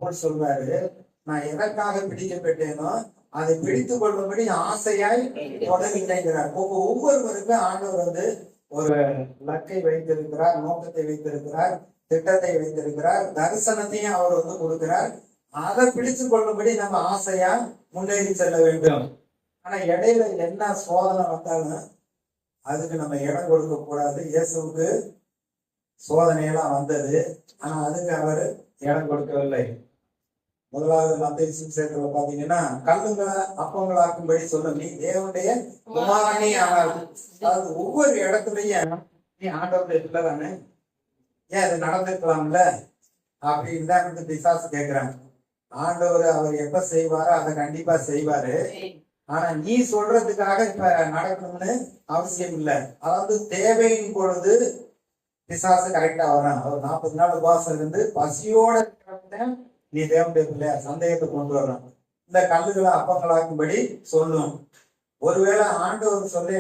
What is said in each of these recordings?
பவுல் சொல்றாரு, நான் எதற்காக பிடிக்கப்பட்டேனோ அதை பிடித்துக் கொள்ளும்படி ஆசையாய் தொடர்கிறார். ஒவ்வொருவருக்கும் ஆண்டவர் வந்து ஒரு லக்கை வைத்திருக்கிறார், நோக்கத்தை வைத்திருக்கிறார், திட்டத்தை வைத்திருக்கிறார், தரிசனத்தையும் அவர் வந்து கொடுக்கிறார். அதை பிடித்துக் கொள்ளும்படி நம்ம ஆசையா முன்னேறி செல்ல வேண்டும். ஆனா இடையில என்ன சோதனை வந்தாலும் அதுக்கு நம்ம இடம் கொடுக்க கூடாது. இயேசுவுக்கு சோதனையெல்லாம் வந்தது, ஆனா அதுக்கு அவர் இடம் கொடுக்கவில்லை. முதலாவது மத்தேயு சுவிசேஷத்துல பாத்தீங்கன்னா, கல்லுங்களை அப்பங்களாக்கும்படி சொல்லும், நீ தேவனுடைய குமாரனே ஆனால். அதாவது ஒவ்வொரு இடத்துலயும் நீ ஆண்டவருடைய பிள்ளை தானே, ஏன் அது நடந்திருக்கலாம்ல அப்படின்னு தான் வந்து பிசாசு கேட்கிறாங்க. ஆண்டவர் அவர் எப்ப செய்வாரோ அதை கண்டிப்பா செய்வாரு. ஆனா நீ சொல்றதுக்காக இப்ப நடக்கணும்னு அவசியம் இல்லை. அதாவது தேவையின் பொழுது பிசாசு கரெக்டா வரான். அவர் 40 நாள் உபவாசம் இருந்து பசியோட நீ தேவனுடைய பிள்ளை சந்தேகத்தை கொண்டு வரணும். இந்த கல்லுகளை அப்பங்களாக்கும்படி சொல்லும். ஒருவேளை ஆண்டவர் சொல்லி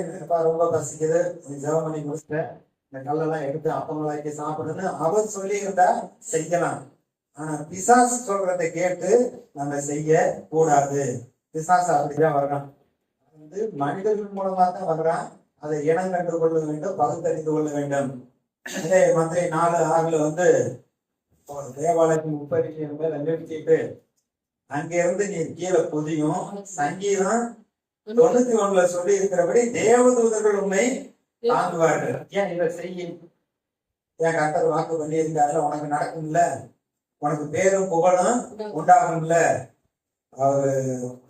ரொம்ப பசிக்குது, நீ ஜெபம் பண்ணி முடிச்சுட்ட, இந்த கல்லெல்லாம் எடுத்து அப்பங்களாக்கி சாப்பிடுன்னு அவர் சொல்லி இருந்தா செய்யலாம். ஆனா பிசாசு சொல்றதை கேட்டு நம்ம செய்ய கூடாது. பிசாசு அப்படிதான் வர்றான். வந்து மனிதர்கள் மூலமா தான் வர்றான். அதை இனம் கண்டு கொள்ள வேண்டும், பகுத்தறிந்து கொள்ள வேண்டும். இதே மத்திய 4:6 வந்து தேவாலயத்தின் உப்பரிக்கையின் மேல நிறுத்திட்டு அங்கிருந்து நீ கீழே புதியும். சங்கீதம் 91 சொல்லி இருக்கிறபடி தேவதூதர்கள் உண்மை தாங்குவார்கள். ஏன் இதை செய்யும், ஏன் கர்த்தர் வாக்கு பண்ணியிருக்காருல, உனக்கு நடக்கும்ல, உனக்கு பேரும் புகழும் உண்டாகும்ல. அவரு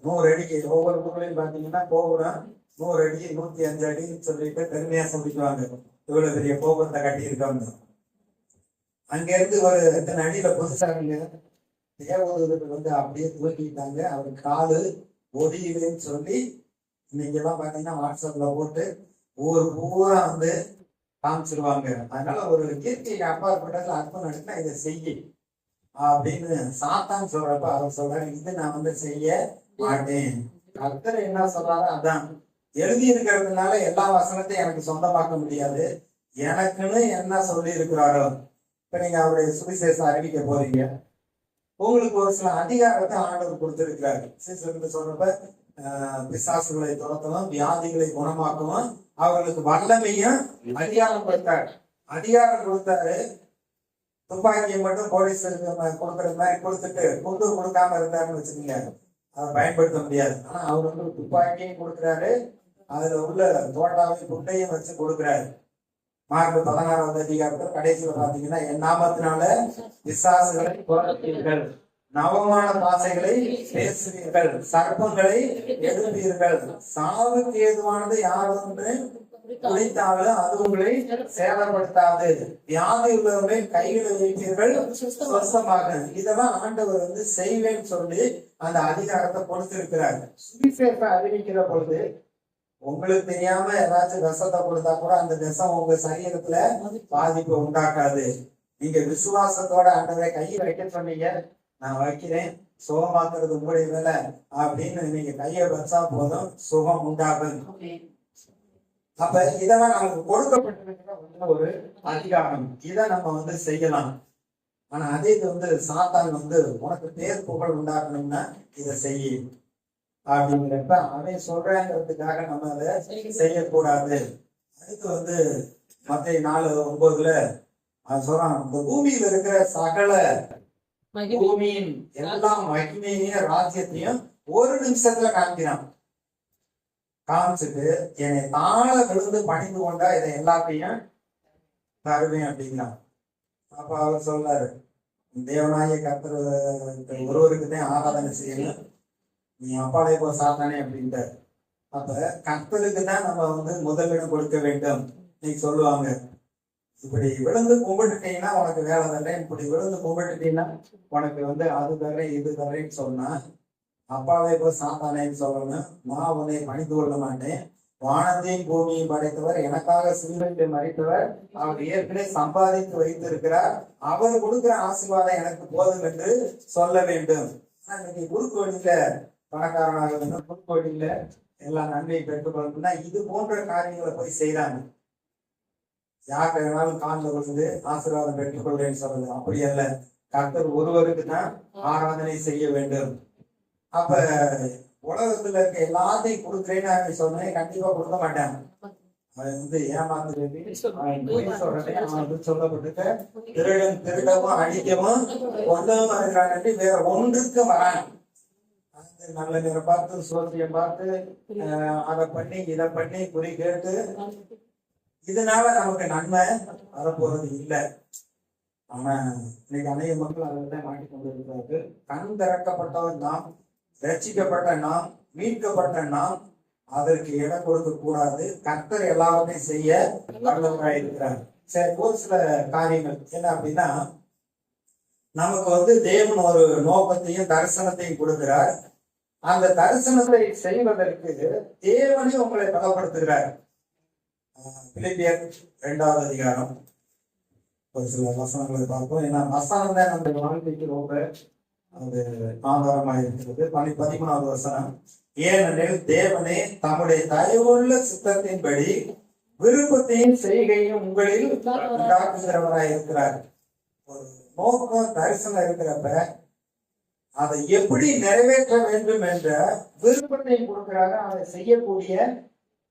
100 அடிக்கு ஒவ்வொரு புகழையும் பாத்தீங்கன்னா கோபுரம் 100 அடி 105 அடின்னு சொல்லிட்டு பெருமையா சொல்லிக்குவாங்க, இவ்வளவு பெரிய கோபுரத்தை கட்டி இருக்காங்க. அங்க இருந்து ஒரு எத்தனை அடியில புதுசாங்க தேவதூதர்கள் வந்து அப்படியே தூக்கிட்டாங்க. அவர் காலு ஒடியிலேன்னு சொல்லி இன்னைக்கு எல்லாம் பாத்தீங்கன்னா வாட்ஸ்அப்ல போட்டு ஊர் பூரா வந்து காமிச்சிருவாங்க. அதனால ஒரு இயற்கைக்கு அப்பாற்பட்டதுல அர்ப்பம் நடத்தினா இதை செய்ய அப்படின்னு சாத்தான் சொல்றப்ப அவர் சொல்றாரு, இது நான் வந்து செய்ய மாட்டேன். கர்த்தர் என்ன சொல்றாரு அதான் எழுதி இருக்கிறதுனால எல்லா வசனத்தையும் எனக்கு சொந்தமாக்க முடியாது. எனக்குன்னு என்ன சொல்லி இருக்கிறாரோ, இப்ப நீங்க அவருடைய சுவிசேஷம் அறிவிக்க போறீங்க, உங்களுக்கு ஒரு சில அதிகாரத்தை ஆண்டவர் கொடுத்திருக்கிறாரு. சீசருக்கு சொல்றப்ப பிசாசுகளை துரத்தவும், வியாதிகளை குணமாக்கவும் அவர்களுக்கு வல்லமையும் அதிகாரம் கொடுத்தாரு. அதிகாரம் கொடுத்தாரு. துப்பாக்கியை மட்டும் போலீஸருக்கு கொடுக்கறது மாதிரி கொடுத்துட்டு குண்டு கொடுக்காம இருந்தாருன்னு வச்சுக்கோங்க, அதை பயன்படுத்த முடியாது. ஆனா அவர் வந்து துப்பாக்கியும் கொடுக்குறாரு, அதுல உள்ள தோட்டாவை குண்டையும் வச்சு கொடுக்குறாரு. மார்க் 16வது அதிகாரத்துல கடைசியில பாத்தீங்கன்னா, என் நாமத்தினால பிசாசுகளை துரத்துவீர்கள், நவமான பாசைகளை பேசுவீர்கள், சர்ப்பங்களை எடுப்பீர்கள், சாவுக்கு ஏதுவானது யாரொன்று குடித்தாலும் அது உங்களை சேதப்படுத்தாது, வியாதி உள்ளவர்களை கைகளை வைப்பீர்கள் சுத்தமாக. இதெல்லாம் ஆண்டவர் வந்து செய்வேன்னு சொல்லி அந்த அதிகாரத்தை கொடுத்திருக்கிறார். சுவிசேஷத்தை அறிவிக்கிற பொழுது உங்களுக்கு தெரியாம ஏதாச்சும் விஷத்தை கொடுத்தா கூட அந்த விஷம் உங்க சரீரத்துல பாதிப்பு உண்டாக்காது. நீங்க விசுவாசத்தோட ஆண்டவரை கையை வைக்க சொன்னீங்க, நான் வைக்கிறேன், சுகமாக்குறது உங்களுடைய வேலை அப்படின்னு நீங்க கையை வச்சா போதும், சுகம் உண்டாகும். அப்ப இதெல்லாம் நமக்கு கொடுக்கப்பட்டிருக்கிற ஒரு அதிகாரம், இதை நம்ம வந்து செய்யலாம். ஆனா அதே இது வந்து சாத்தான் வந்து உனக்கு பேர் புகழ் உண்டாக்கணும்னா இதை செய்யும் அப்படிங்கிறப்ப அவன் சொல்றாங்கிறதுக்காக நம்ம அதை செய்யக்கூடாது. அதுக்கு வந்து மத்திய 4:9 அவன் சொல்றான், இந்த பூமியில இருக்கிற சகல பூமியின் எல்லா மகிமையும் ராஜ்யத்தையும் ஒரு நிமிஷத்துல காமிக்கிறான். காமிச்சுட்டு என்னை தாழ விழுந்து பணிந்து கொண்டா இதை எல்லாத்தையும் தருவேன் அப்படின்னா. அப்ப அவர் சொல்றாரு, தேவனாய கர்த்தர் ஒருவருக்குதான் ஆராதனை செய்யணும், நீ அப்பாலே போ சாத்தானே அப்படின்ட்டு. அப்ப கர்த்தருக்கு தான் நம்ம வந்து முதலிடம் கொடுக்க வேண்டும். நீ சொல்லுவாங்க, இப்படி விழுந்து கும்பிட்டுட்டீங்கன்னா உனக்கு வேலை தரேன், இப்படி விழுந்து கும்பிட்டுட்டீங்கன்னா உனக்கு வந்து அது தரேன் இது தரேன்னு சொன்னா அப்பாவே போய் சாத்தானேன்னு சொல்லணும். நான் உன்னை பணிந்து கொள்ள மாட்டேன், வானத்தையும் பூமியையும் படைத்தவர், எனக்காக சிலுவையை மறித்தவர், அவர் ஏற்கனவே சம்பாதித்து வைத்திருக்கிறார், அவர் கொடுக்கிற ஆசீர்வாதம் எனக்கு போதும் என்று சொல்ல வேண்டும். இன்னைக்கு குறுக்கோடியில பணக்காரனாக வேண்டும், குறுக்கோடியில எல்லா நன்மையை பெற்றுக்கொள்ளணும்னா இது போன்ற காரியங்களை போய் செய்யறாங்க. யாருக்கு வேணாலும் காலில் விழுந்து ஆசீர்வாதம் பெற்றுக்கொள்றேன்னு சொல்றது அப்படி அல்ல. கர்த்தர் ஒருவருக்கு தான் ஆராதனை செய்ய வேண்டும். அப்ப உலகத்துல இருக்க எல்லாத்தையும் கொடுக்குறேன்னு அவன் சொன்னேன், கண்டிப்பா கொடுக்க மாட்டான். அவன் ஏமாத்துறது, அவன் பொய் சொல்றதே, அவன் சொல்லப்பட்டிருக்க திருடன் திருடவும் அடிக்கவும் கொல்லவும் இருக்கிறான், வேற ஒன்றுக்கு வரான். நல்ல நேரம் பார்த்து சோசியம் பார்த்து அதை பண்ணி இதை பண்ணி குறி கேட்டு இதனால நமக்கு நன்மை வரப்போறது இல்லை. ஆனா இன்னைக்கு அநேக மக்கள் அதில் மாட்டிக்கொண்டு இருக்கிறார்கள். கண் திறக்கப்பட்டவன் நாம், ரட்சிக்கப்பட்ட நாம், மீட்கப்பட்ட நாம் அதற்கு இடம் கொடுக்க கூடாது. கர்த்தர் எல்லாருமே செய்ய வல்லவராய் இருக்கிறார். சரி, ஒரு சில காரியங்கள் என்ன அப்படின்னா, நமக்கு தேவன் ஒரு நோக்கத்தையும் தரிசனத்தையும் கொடுக்கிறார். அந்த தரிசனத்தை செய்வதற்கு தேவனே உங்களை பலப்படுத்துகிறார். பிலிப்பியர் 2வது அதிகாரம் ஒரு சில வசனங்களை பார்ப்போம். ஏன்னா வசனம் தான் நம்ம வாழ்க்கைக்கு ரொம்ப அது ஆதாரமாக இருக்கிறது. 13வது வசனம், ஏனெனில் தேவனே தம்முடைய தயவுள்ள சித்தத்தின்படி விருப்பத்தையும் செய்கையும் உங்களில் உண்டாக்குகிறவராய் இருக்கிறார். ஒரு நோக்கம் தரிசனம் இருக்கிறப்ப அதை எப்படி நிறைவேற்ற வேண்டும் என்ற விருப்பத்தையும் கொடுக்கிறாரு, அதை செய்யக்கூடிய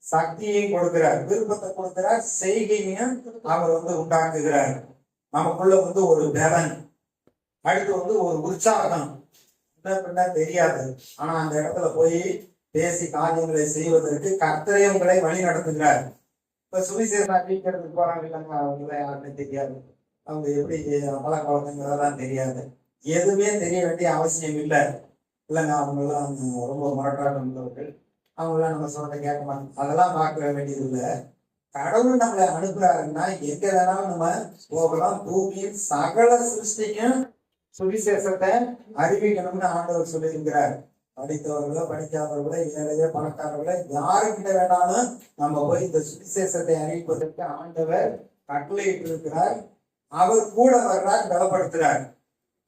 சக்தியை கொடுக்கிறார், விருப்பத்தை கொடுக்கிறார், செய்கையும் அவர் உண்டாக்குகிறார். நமக்குள்ள ஒரு பலன், அடுத்து ஒரு உற்சாகம் தெரியாது. ஆனா அந்த இடத்துல போய் பேசி காரியங்களை செய்வதற்கு கர்த்தரே உங்களை வழி நடத்துகிறார். இப்ப சுவிசேஷம் அறிவிக்கிறதுக்கு போறாங்க இல்லைங்க, அவங்கள யாருன்னு தெரியாது, அவங்க எப்படி பழக்க வழக்கங்கிறதெல்லாம் தெரியாது, எதுவுமே தெரிய வேண்டிய அவசியம் இல்லை இல்லைங்க. அவங்கெல்லாம் ரொம்ப முரட்டாட்டம் உள்ளவர்கள், அவங்களாம் நம்ம சொல்றதை கேட்க மாட்டோம், அதெல்லாம் பார்க்க வேண்டியது இல்லை. கடவுள் நம்மளை அனுப்புறாருன்னா எங்க வேணாலும் நம்ம போகலாம். பூமியின் சகல சிருஷ்டிக்கும் சுவிசேஷத்தை அறிவிக்கணும்னு ஆண்டவர் சொல்லியிருக்கிறார். படித்தவர்களோ படிக்காதவர்களோ ஏழையோ பணக்காரர்களோ யாருக்கிட்ட வேணாலும் நம்ம போய் இந்த சுவிசேஷத்தை அறிவிப்பதற்கு ஆண்டவர் கட்டளையிட்டு இருக்கிறார். அவர் கூட வர்றார், பலப்படுத்துறார்.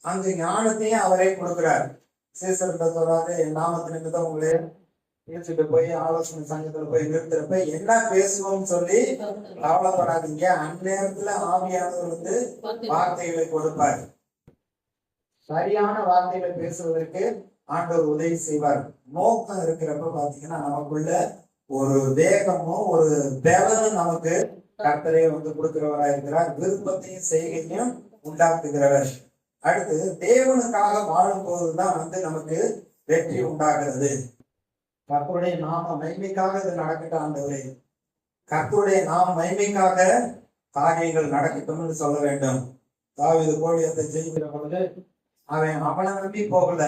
அந்த ஞானத்தையும் அவரே கொடுக்கிறார். சீசர்கிட்ட சொல்றாரு, என் நாமத்து நிமித்தம் உங்களே பேசிட்டு போய் ஆலோசனை சங்கத்துல போய் நிறுத்துறப்ப என்ன பேசுவோம்னு சொல்லி கவலைப்படாதீங்க, அந்நேரத்துல ஆவியானவர் வார்த்தைகளை கொடுப்பார். சரியான வார்த்தைகளை பேசுவதற்கு ஆண்டவர் உதவி செய்வார். நோக்கம் இருக்கிறப்ப பாத்தீங்கன்னா நமக்குள்ள ஒரு வேகமும் ஒரு பலனும் நமக்கு கர்த்தரே கொடுக்கிறவரா இருக்கிறார். விருப்பத்தையும் செய்கையும் உண்டாக்குகிறவர். அடுத்து தேவனுக்காக வாழும் போதுதான் நமக்கு வெற்றி உண்டாகிறது. கர்த்தருடைய நாம மகிமைக்காக இது நடக்கட்டும் ஆண்டவரே, கர்த்தருடைய நாம மகிமைக்காக காரியங்கள் நடக்கட்டும்னு சொல்ல வேண்டும். தாவீது கோலியத்தை ஜெயிக்கிற பொழுது அவன் அவனை நம்பி போகல,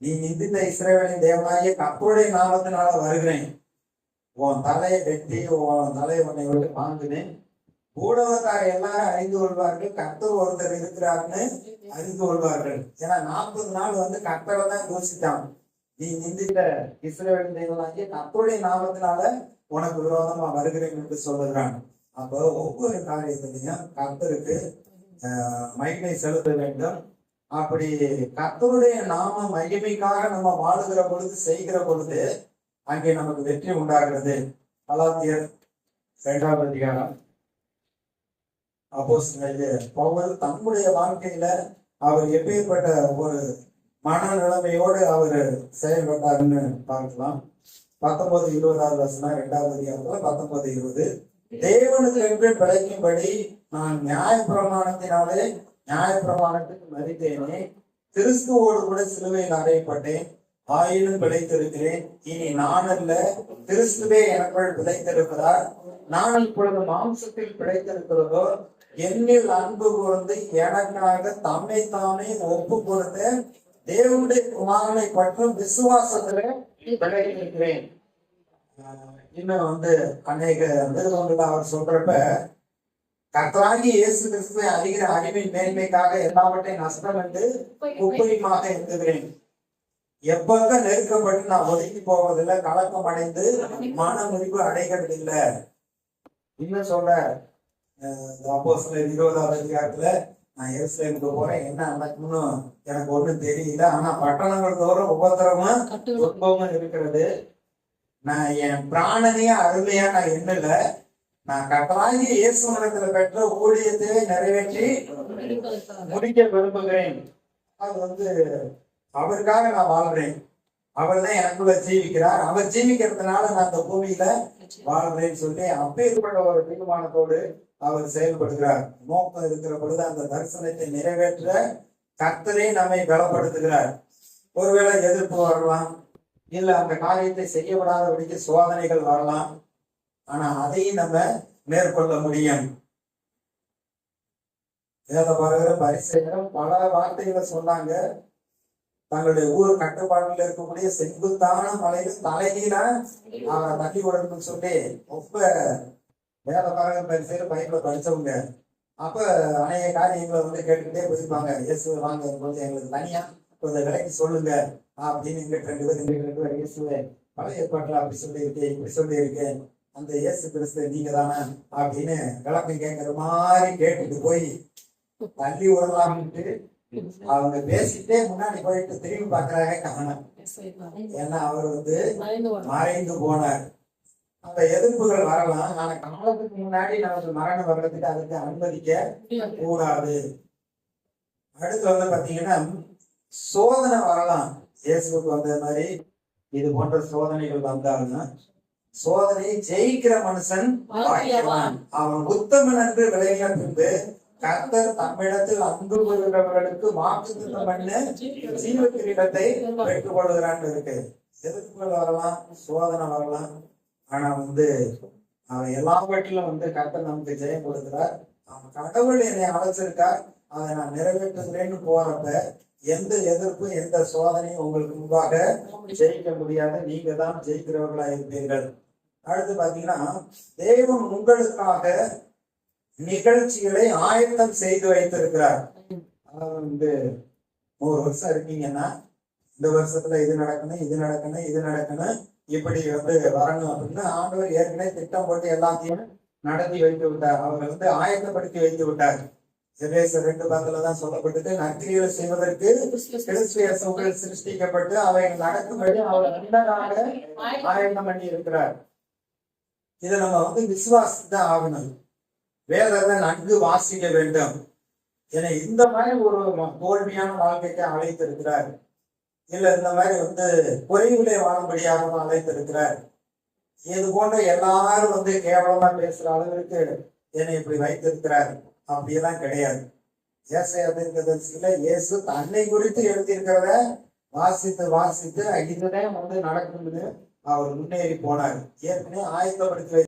நீ நிந்தித்த இஸ்ரவேலின் தேவனாகிய கர்த்தருடைய நாமத்தினால வருகிறேன், உன் தலையை வெட்டி உன் தலையை உன்னை விட்டு வாங்கினேன், ஊடகத்தார் எல்லாரும் அறிந்து கொள்வார்கள் கர்த்தர் ஒருத்தர் இருக்கிறாருன்னு அறிந்து கொள்வார்கள். ஏன்னா 40 நாள் கர்த்தரை தான் யோசித்தான். நீ நிந்தித்த இஸ்ரவேலின் தேவனாகிய கர்த்தருடைய நாமத்தினால உனக்கு விரோதமா வருகிறேன் என்று சொல்லுகிறான். அப்போ ஒவ்வொரு காரியத்திலையும் கர்த்தருக்கு மகிமை செலுத்த வேண்டும். அப்படி கர்த்தருடைய நாம மகிமைக்காக நம்ம வாழுகிற பொழுது செய்கிற பொழுது அங்கே நமக்கு வெற்றி உண்டாகிறது. கலாத்தியர் 2வது அதிகாரம். அப்போஸ்தலனாகிய பவுல் தன்னுடைய வாழ்க்கையில அவர் எப்பேற்பட்ட ஒரு மனநிலைமையோடு அவர் செயல்பட்டாருன்னு பார்க்கலாம். 19-20வது வசனம் 2வது அதிகாரத்துல 19-20. தேவனுக்கு என்று பிழைக்கும்படி நான் நியாயப்பிரமாணத்தினாலே நியாயப்பிரமாணத்துக்கு மறித்தேனே, கிறிஸ்துவோடு கூட சிலுவையில் அறையப்பட்டேன், ஆயினும் பிழைத்திருக்கிறேன். இனி நான் அல்ல, கிறிஸ்துவே எனக்குள் பிழைத்திருக்கிறார். நான் இப்பொழுது மாம்சத்தில் பிழைத்திருக்கிறதோ என்னில் அன்பு கூர்ந்து எனக்காக தம்மை தாமே ஒப்பு கொடுத்த தேவனுடைய குமாரனை பற்றும் விசுவாசத்துல பிழைத்திருக்கிறேன். இன்னும் அநேக நிறுவனங்கள் அவர் சொல்றப்ப கர்த்தராகிய இயேசு கிறிஸ்துவை அறிகிற அறிவின் மேன்மைக்காக எல்லாவற்றையும் நஷ்டம் என்று குப்பையுமாக எழுதுகிறேன். எப்பங்க நெருக்கப்பட்டு நான் ஒதுக்கி போவதில்லை, கலக்கம் அடைந்து மன முறிவு அடைகிறது இல்லை. இன்னும் சொல்ற அப்போஸ்தலர் 20வது அதிகாரத்துல நான் எருசலேமுக்கு போறேன், என்ன நடக்கும்னு எனக்கு ஒண்ணும் தெரியல, ஆனா பட்டணங்கள் தோறும் உபத்திரமும் துன்பமும் இருக்கிறது. நான் என் பிராணனையே அருமையா நான் எண்ணல, நான் கர்த்தராகிய இயேசுவிடத்துல பெற்ற ஊழியத்தை நிறைவேற்றி முடிக்க விரும்புகிறேன். அது அவருக்காக நான் வாழ்றேன். அவர் தான் எனக்குள்ள ஜீவிக்கிறார். அவர் ஜீவிக்கிறதுனால நான் அந்த பூமியில வாழ்றேன்னு சொல்லி அப்பேற்பட்ட ஒரு தீர்மானத்தோடு அவர் செயல்படுகிறார். நோக்கம் இருக்கிற பொழுது அந்த தரிசனத்தை நிறைவேற்ற கர்த்தரே நம்மை பலப்படுத்துகிறார். ஒருவேளை எதிர்ப்பு வரலாம், இல்ல அந்த காரியத்தை செய்ய விடாதபடிக்கு சோதனைகள் வரலாம். ஆனா அதையும் நம்ம மேற்கொள்ள முடியும். வேத பாரகரும் பரிசேயரும் பல வார்த்தைகளை சொன்னாங்க. தங்களுடைய ஊர் கட்டுப்பாடுல இருக்கக்கூடிய செங்குத்தான மலையில் தலைகீழா அவரை தள்ளி விடணும்னு சொல்லி ரொம்ப வேத பாரகரும் பரிசேயரும் பைபிள படிச்சவங்க. அப்ப அநேக காரியங்களை கேட்டுக்கிட்டே போயிருப்பாங்க. இயேசு வாங்க போது எங்களுக்கு தனியா கொஞ்சம் விலைக்கு சொல்லுங்க அப்படின்னு எங்கிட்ட 2 பேர் இயேசுவே பழைய ஏற்பாட்டுல அப்படி சொல்லியிருக்கேன், இப்படி சொல்லியிருக்கேன், அந்த இயேசு கிறிஸ்து நீங்க தானே அப்படின்னு விளக்கம் கேட்கிற மாதிரி கேட்டுட்டு போய் தள்ளி விடலாம்ட்டு அவங்க பேசிட்டே முன்னாடி போயிட்டு திரும்பி பாக்குறாங்க காணோம். ஏன்னா அவர் மறைந்து போனார். அந்த எதிர்ப்புகள் வரலாம். ஆனா காலத்துக்கு முன்னாடி நமக்கு மரணம் வர்றதுக்கு அதுக்கு அனுமதிக்க கூடாது. அடுத்து பாத்தீங்கன்னா சோதனை வரலாம். இயேசுக்கு வந்த மாதிரி இது போன்ற சோதனைகள் வந்தாங்கன்னா சோதனையை ஜெயிக்கிற மனுஷன் பாக்கியவான். அவன் உத்தமன் என்று விளையின பின்பு கர்த்தர் தம்மிடத்தில் அன்பு கொள்கிறவர்களுக்கு வாக்குத்தத்தம் பண்ண ஜீவ கிரீடத்தை பெற்றுக் கொள்கிறான் இருக்கு. எதிர்ப்புகள் வரலாம், சோதனை வரலாம். ஆனா அவன் எல்லாவற்றிலும் கர்த்தர் நமக்கு ஜெயம் கொடுக்கிறார். அவன் கடவுள் என்னை அழைச்சிருக்கார், அதை நான் நிறைவேற்றுகிறேன்னு போறப்ப எந்த எதிர்ப்பு எந்த சோதனையும் உங்களுக்கு முன்பாக ஜெயிக்க முடியாது. நீங்க தான் ஜெயிக்கிறவர்களா இருப்பீர்கள். அடுத்து பாத்தீங்கன்னா தேவன் உங்களுக்காக நிகழ்ச்சிகளை ஆயத்தம் செய்து வைத்திருக்கிறார். 100 வருஷம் இருக்கீங்கன்னா இந்த வருஷத்துல இது நடக்கணும், இது நடக்கணும், இது நடக்கணும், இப்படி வரணும் அப்படின்னு ஆண்டவர் ஏற்கனவே திட்டம் போட்டு எல்லாத்தையும் நடத்தி வைத்து விட்டார். அவர் ஆயத்தப்படுத்தி வைத்து விட்டார். எபேசியர் 2:10 தான் சொல்லப்பட்டது, நற்கிரியைகளை செய்வதற்கு கிறிஸ்து இயேசுவுக்குள் சிருஷ்டிக்கப்பட்டு அவை நடக்கும்படி அவர் முன்னதாக ஆயத்தம் பண்ணி இருக்கிறார். இதை நம்ம விசுவாசிதான் ஆகணும். வேதத்தை நன்கு வாசிக்க வேண்டும். என இந்த மாதிரி ஒரு தோல்வியான வாழ்க்கைக்கு அழைத்திருக்கிறார். இல்ல இந்த மாதிரி குறைவுகளை வாழும்படியாக அழைத்திருக்கிறார். இது போன்ற எல்லாரும் கேவலமா பேசுற அளவிற்கு என்னை இப்படி வைத்திருக்கிறார் அப்படியெல்லாம் கிடையாது. ஏசாயா தீர்க்கதரிசியில இயேசு தன்னை குறித்து எழுதியிருக்கிறத வாசித்து வாசித்து இதுதான் நடக்கும்னு அவர் முன்னேறி போனார். ஏற்கனவே ஆயத்தப்படுத்தி